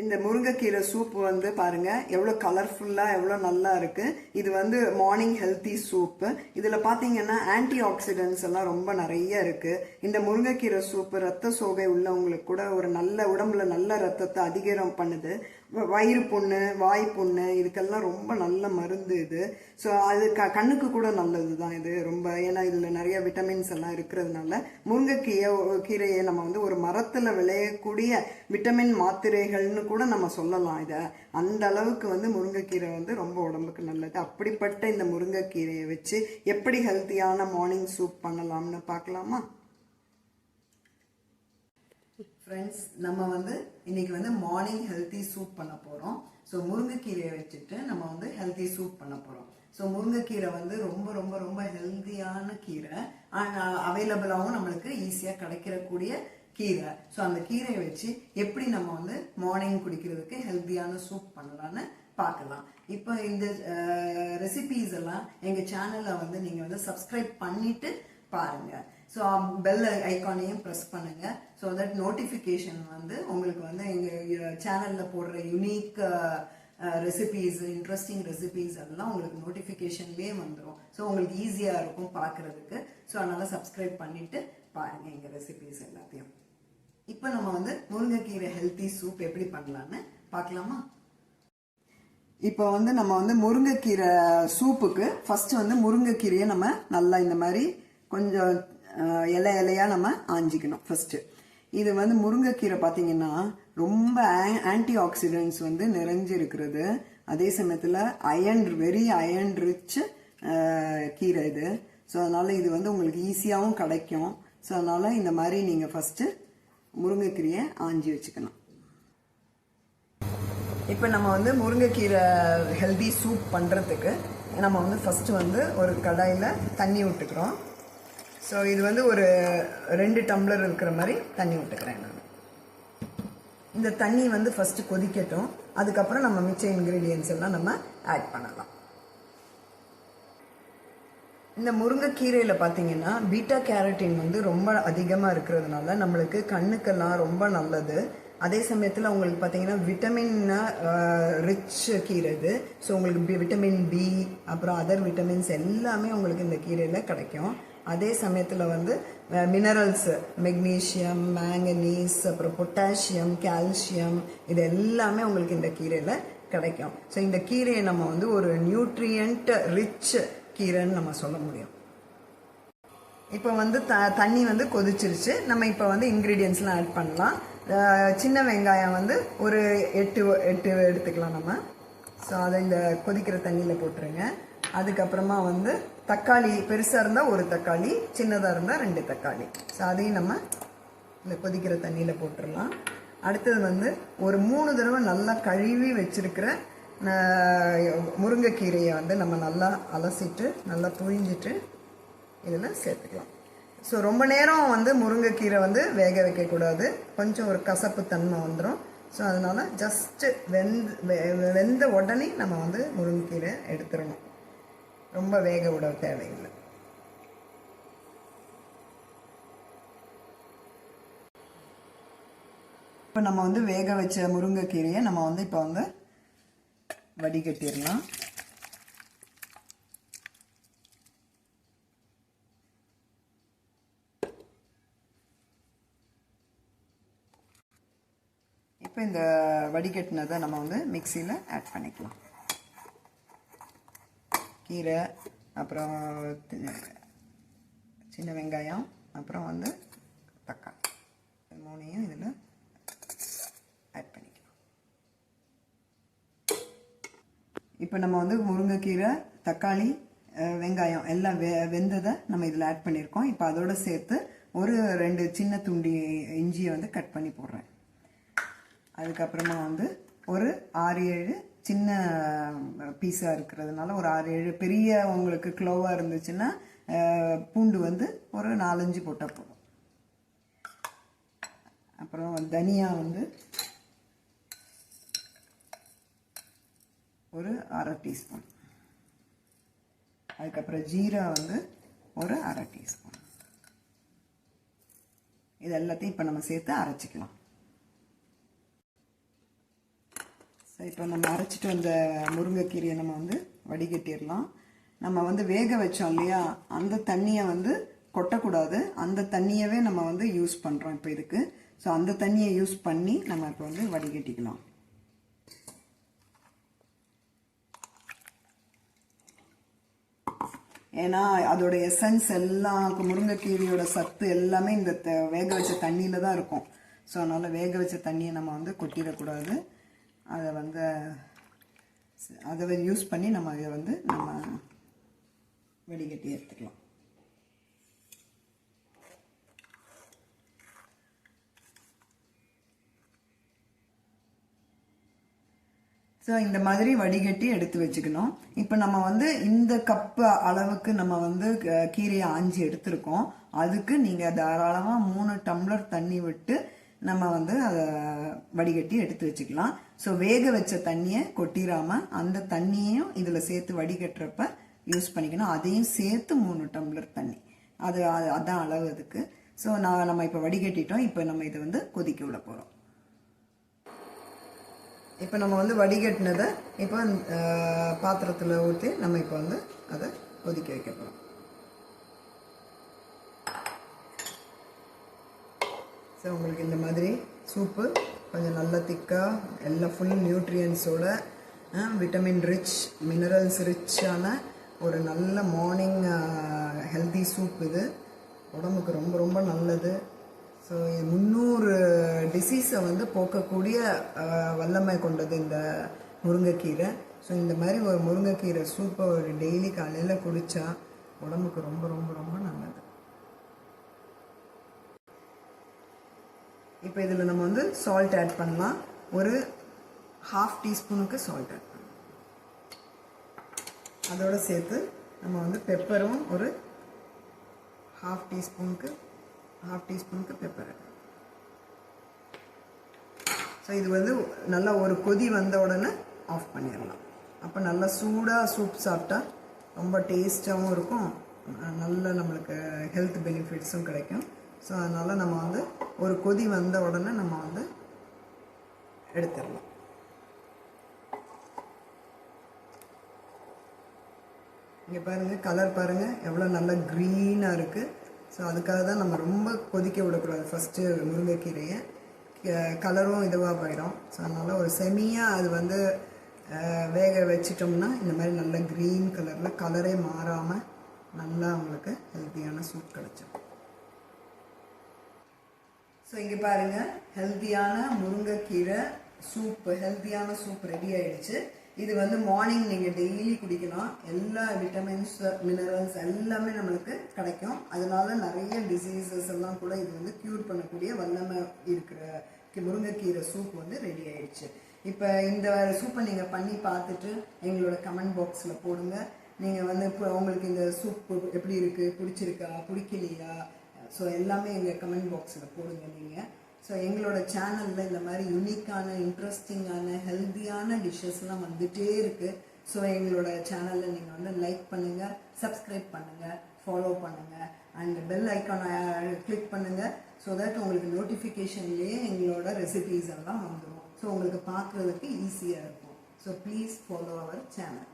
இந்த முருங்கைக்கீரை சூப் வந்து பாருங்க எவ்வளோ கலர்ஃபுல்லாக எவ்வளோ நல்லா இருக்கு. இது வந்து மார்னிங் ஹெல்த்தி சூப்பு. இதில் பார்த்தீங்கன்னா ஆன்டி ஆக்சிடென்ட்ஸ் எல்லாம் ரொம்ப நிறைய இருக்கு. இந்த முருங்கைக்கீரை சூப்பு ரத்த சோகை உள்ளவங்களுக்கு கூட ஒரு நல்ல உடம்புல நல்ல ரத்தத்தை அதிகரம் பண்ணுது. வயிறு புண்ணு, வாய் புண்ணு இதுக்கெல்லாம் ரொம்ப நல்ல மருந்து இது. ஸோ அது கண்ணுக்கு கூட நல்லது தான் இது ரொம்ப. ஏன்னா இதில் நிறைய விட்டமின்ஸ் எல்லாம் இருக்கிறதுனால கீரையை நம்ம வந்து ஒரு மரத்தில் விளையக்கூடிய விட்டமின் மாத்திரைகள்னு கூட நம்ம சொல்லலாம். இதை அந்த அளவுக்கு வந்து முருங்கைக்கீரை வந்து ரொம்ப உடம்புக்கு நல்லது. அப்படிப்பட்ட இந்த முருங்கைக்கீரையை வச்சு எப்படி ஹெல்த்தியான மார்னிங் சூப் பண்ணலாம்னு பார்க்கலாமா? ஃப்ரெண்ட்ஸ், நம்ம வந்து இன்னைக்கு வந்து மார்னிங் ஹெல்த்தி சூப் பண்ண போகிறோம். ஸோ முருங்கைக்கீரையை வச்சுட்டு நம்ம வந்து ஹெல்த்தி சூப் பண்ண போகிறோம். ஸோ முருங்கைக்கீரை வந்து ரொம்ப ரொம்ப ரொம்ப ஹெல்த்தியான கீரை, அவைலபிளாகவும் நம்மளுக்கு ஈஸியாக கிடைக்கிறக்கூடிய கீரை. ஸோ அந்த கீரையை வச்சு எப்படி நம்ம வந்து மார்னிங் குடிக்கிறதுக்கு ஹெல்த்தியான சூப் பண்ணலான்னு பார்க்கலாம். இப்போ இந்த ரெசிபீஸ் எல்லாம் எங்கள் சேனலில் வந்து நீங்கள் வந்து சப்ஸ்கிரைப் பண்ணிட்டு பாருங்க. ஸோ பெல் ஐக்கானையும் ப்ரெஸ் பண்ணுங்க. ஸோ தட் நோட்டிஃபிகேஷன் வந்து உங்களுக்கு வந்து எங்கள் சேனலில் போடுற யுனிக் ரெசிபீஸ், இன்ட்ரெஸ்டிங் ரெசிபீஸ் எல்லாம் உங்களுக்கு நோட்டிஃபிகேஷன்லேயே வந்துடும். ஸோ உங்களுக்கு ஈஸியாக இருக்கும் பார்க்குறதுக்கு. ஸோ அதனால் சப்ஸ்கிரைப் பண்ணிட்டு பாருங்கள் எங்கள் ரெசிபீஸ் எல்லாத்தையும். இப்போ நம்ம வந்து முருங்கைக்கீரை ஹெல்த்தி சூப் எப்படி பண்ணலான்னு பார்க்கலாமா? இப்போ வந்து நம்ம வந்து முருங்கைக்கீரை சூப்புக்கு ஃபர்ஸ்ட் வந்து முருங்கைக்கீரையை நம்ம நல்லா இந்த மாதிரி கொஞ்சம் இலையா நம்ம ஆஞ்சிக்கணும் ஃபர்ஸ்ட். இது வந்து முருங்கைக்கீரை பார்த்தீங்கன்னா ரொம்ப ஆன்டி ஆக்சிடென்ட்ஸ் வந்து நிறைஞ்சு இருக்கிறது. அதே சமயத்தில் வெரி அயன் ரிச் கீரை இது. ஸோ அதனால இது வந்து உங்களுக்கு ஈஸியாகவும் கிடைக்கும். ஸோ அதனால இந்த மாதிரி நீங்கள் ஃபர்ஸ்ட் முருங்கைக்கீரையை ஆஞ்சி வச்சுக்கணும். இப்போ நம்ம வந்து முருங்கைக்கீரை ஹெல்தி சூப் பண்ணுறதுக்கு நம்ம வந்து ஃபர்ஸ்ட் வந்து ஒரு கடாயில் தண்ணி விட்டுக்கிறோம். ஸோ இது வந்து ஒரு 2 டம்ளர் இருக்கிற மாதிரி தண்ணி விட்டுக்கிறேன் நான். இந்த தண்ணி வந்து ஃபர்ஸ்ட் கொதிக்கட்டும். அதுக்கப்புறம் நம்ம மிச்ச இன்க்ரீடியன்ஸ் எல்லாம் நம்ம ஆட் பண்ணலாம். இந்த முருங்கைக்கீரையில் பார்த்தீங்கன்னா பீட்டா கேரட்டின் வந்து ரொம்ப அதிகமாக இருக்கிறதுனால நம்மளுக்கு கண்ணுக்கெல்லாம் ரொம்ப நல்லது. அதே சமயத்தில் உங்களுக்கு பார்த்தீங்கன்னா விட்டமின் ரிச் கீரை இது. ஸோ உங்களுக்கு விட்டமின் பி அப்புறம் அதர் விட்டமின்ஸ் எல்லாமே உங்களுக்கு இந்த கீரையில் கிடைக்கும். அதே சமயத்தில் வந்து மினரல்ஸ், மெக்னீஷியம், மேங்கனீஸ், அப்புறம் பொட்டாசியம், கால்சியம் இது எல்லாமே உங்களுக்கு இந்த கீரையில் கிடைக்கும். ஸோ இந்த கீரையை நம்ம வந்து ஒரு நியூட்ரியன்ட் ரிச் கீரைன்னு நம்ம சொல்ல முடியும். இப்போ வந்து தண்ணி வந்து கொதிச்சிருச்சு. நம்ம இப்போ வந்து இன்க்ரீடியன்ஸ்லாம் ஆட் பண்ணலாம். சின்ன வெங்காயம் வந்து ஒரு 8 எடுத்துக்கலாம் நம்ம. ஸோ அதை இந்த கொதிக்கிற தண்ணியில் போட்டுருங்க. அதுக்கப்புறமா வந்து தக்காளி, பெருசாக இருந்தால் ஒரு தக்காளி, சின்னதாக இருந்தால் 2 தக்காளி. ஸோ அதையும் நம்ம இந்த கொதிக்கிற தண்ணியில் போட்டுடலாம். அடுத்தது வந்து ஒரு 3 தடவை நல்லா கழுவி வச்சிருக்கிற முருங்கைக்கீரையை வந்து நம்ம நல்லா அலசிட்டு நல்லா புழிஞ்சிட்டு இதில் சேர்த்துக்கலாம். ஸோ ரொம்ப நேரம் வந்து முருங்கைக்கீரை வந்து வேக வைக்கக்கூடாது. கொஞ்சம் ஒரு கசப்பு தன்மை வந்துடும். ஸோ அதனால் ஜஸ்ட்டு வெந்த உடனே நம்ம வந்து முருங்கைக்கீரை எடுத்துடணும். ரொம்ப வேக விட தேவையில்லை. இப்போ நம்ம வந்து வேக வச்ச முருங்கைக்கீரையை நம்ம வந்து இப்போ வந்து வடிகட்டிடலாம். இப்போ இந்த வடிகட்டினதை நம்ம வந்து மிக்சியில் ஆட் பண்ணிக்கலாம். கீரை, அப்புறம் சின்ன வெங்காயம், அப்புறம் வந்து தக்காளி, 3ஐயும் இதில் ஆட் பண்ணிக்கலாம். இப்போ நம்ம வந்து முருங்கைக்கீரை, தக்காளி, வெங்காயம் எல்லாம் வெந்ததை நம்ம இதில் ஆட் பண்ணியிருக்கோம். இப்போ அதோடு சேர்த்து ஒரு 2 சின்ன துண்டி இஞ்சியை வந்து கட் பண்ணி போடுறேன். அதுக்கப்புறமா வந்து ஒரு 6-7 சின்ன பீஸாக இருக்கிறதுனால ஒரு 6-7 பெரிய உங்களுக்கு க்ளோவாக இருந்துச்சுன்னா பூண்டு வந்து ஒரு 4-5 போட்டால் போதும். அப்புறம் தனியா வந்து ஒரு 1/2 டீஸ்பூன். அதுக்கப்புறம் ஜீரா வந்து ஒரு 1/2 டீஸ்பூன். இது எல்லாத்தையும் இப்போ நம்ம சேர்த்து அரைச்சிக்கலாம். ஸோ இப்போ நம்ம அரைச்சிட்டு வந்த முருங்கைக்கீரையை நம்ம வந்து வடிகட்டிடலாம். நம்ம வந்து வேக வச்சோம் இல்லையா, அந்த தண்ணியை வந்து கொட்டக்கூடாது. அந்த தண்ணியவே நம்ம வந்து யூஸ் பண்ணுறோம் இப்போ இதுக்கு. ஸோ அந்த தண்ணியை யூஸ் பண்ணி நம்ம இப்போ வந்து வடிகட்டிக்கலாம். ஏன்னா அதோட எசன்ஸ் எல்லாம், முருங்கைக்கீரையோட சத்து எல்லாமே இந்த வேக வச்ச தண்ணியில் தான் இருக்கும். ஸோ அதனால் வேக வச்ச தண்ணியை நம்ம வந்து கொட்டிடக்கூடாது. அதை வந்து அதை யூஸ் பண்ணி நம்ம அதை வந்து நம்ம வடிகட்டி எடுத்துக்கலாம். ஸோ இந்த மாதிரி வடிகட்டி எடுத்து வச்சுக்கணும். இப்போ நம்ம வந்து இந்த கப்பு அளவுக்கு நம்ம வந்து கீரையை ஆஞ்சி எடுத்திருக்கோம். அதுக்கு நீங்கள் தாராளமாக 3 டம்ளர் தண்ணி விட்டு நம்ம வந்து அதை வடிகட்டி எடுத்து வச்சுக்கலாம். ஸோ வேக வச்ச தண்ணியை கொட்டிடாமல் அந்த தண்ணியையும் இதில் சேர்த்து வடிகட்டுறப்ப யூஸ் பண்ணிக்கணும். அதையும் சேர்த்து 3 டம்ளர் தண்ணி, அதான் அளவு அதுக்கு. ஸோ நம்ம இப்போ வடிகட்டிட்டோம். இப்போ நம்ம இதை வந்து கொதிக்க விட போகிறோம். இப்போ நம்ம வந்து வடிகட்டினதை இப்போ பாத்திரத்தில் ஊற்றி நம்ம இப்போ வந்து அதை கொதிக்க வைக்க போகிறோம். ஸோ உங்களுக்கு இந்த மாதிரி சூப்பு கொஞ்சம் நல்லா திக்காக எல்லாம் ஃபுல் நியூட்ரியன்ஸோட விட்டமின் ரிச், மினரல்ஸ் ரிச்சான ஒரு நல்ல மார்னிங் ஹெல்தி சூப். இது உடம்புக்கு ரொம்ப ரொம்ப நல்லது. ஸோ 300 டிசீஸை வந்து போக்கக்கூடிய வல்லமை கொண்டது இந்த முருங்கைக்கீரை. ஸோ இந்த மாதிரி ஒரு முருங்கைக்கீரை சூப்பை ஒரு டெய்லி காலையில் குடித்தா உடம்புக்கு ரொம்ப ரொம்ப ரொம்ப நல்லது. இப்போ இதில் நம்ம வந்து சால்ட் ஆட் பண்ணலாம். ஒரு 1/2 டீஸ்பூனுக்கு சால்ட் ஆட் பண்ணலாம். அதோடு சேர்த்து நம்ம வந்து பெப்பரும் ஒரு 1/2 டீஸ்பூனுக்கு பெப்பர். ஸோ இது வந்து நல்லா ஒரு கொதி வந்த உடனே ஆஃப் பண்ணிடலாம். அப்போ நல்லா சூடாக சூப் சாப்பிட்டா ரொம்ப டேஸ்ட்டாகவும் இருக்கும், நல்ல நம்மளுக்கு ஹெல்த் பெனிஃபிட்ஸும் கிடைக்கும். ஸோ அதனால் நம்ம வந்து ஒரு கொதி வந்த உடனே நம்ம வந்து எடுத்துடலாம். இங்கே பாருங்கள், கலர் பாருங்கள் எவ்வளோ நல்லா க்ரீனாக இருக்குது. ஸோ அதுக்காக தான் நம்ம ரொம்ப கொதிக்க விடக்கூடாது ஃபஸ்ட்டு முருங்கைக்கீரையை. கலரும் இதுவாக போயிடும். ஸோ அதனால் ஒரு செமியாக அது வந்து வேக வச்சிட்டோம்னா இந்த மாதிரி நல்ல க்ரீன் கலரில் கலரே மாறாமல் நல்லா உங்களுக்கு ஹெல்த்தியான சூப் கிடச்சிடும். ஸோ இங்கே பாருங்கள், ஹெல்த்தியான முருங்கைக்கீரை சூப்பு, ஹெல்த்தியான சூப் ரெடி ஆயிடுச்சு. இது வந்து மார்னிங் நீங்கள் டெய்லி குடிக்கலாம். எல்லா விட்டமின்ஸ், மினரல்ஸ் எல்லாமே நம்மளுக்கு கிடைக்கும். அதனால நிறைய டிசீசஸ் எல்லாம் கூட இது வந்து க்யூர் பண்ணக்கூடிய வல்லமை இருக்கிற முருங்கைக்கீரை சூப் வந்து ரெடி ஆயிடுச்சு. இப்போ இந்த சூப்பை நீங்கள் பண்ணி பார்த்துட்டு எங்களோட கமெண்ட் பாக்ஸில் போடுங்க. நீங்கள் வந்து இப்போ உங்களுக்கு இந்த சூப் எப்படி இருக்குது, பிடிச்சிருக்கா பிடிக்கலையா, ஸோ எல்லாமே எங்கள் கமெண்ட் பாக்ஸில் போடுங்க நீங்கள். ஸோ எங்களோட சேனலில் இந்த மாதிரி யூனிக்கான, இன்ட்ரெஸ்டிங்கான, ஹெல்த்தியான டிஷ்ஷஸ்லாம் வந்துகிட்டே இருக்குது. ஸோ எங்களோட சேனலில் நீங்கள் வந்து லைக் பண்ணுங்கள், சப்ஸ்கிரைப் பண்ணுங்கள், ஃபாலோ பண்ணுங்கள், அண்ட் பெல் ஐக்கானை கிளிக் பண்ணுங்கள். ஸோ தட் உங்களுக்கு நோட்டிஃபிகேஷன்லேயே எங்களோட ரெசிபீஸ் எல்லாம் வந்துடும். ஸோ உங்களுக்கு பார்க்குறதுக்கு ஈஸியாக இருக்கும். So please follow our channel.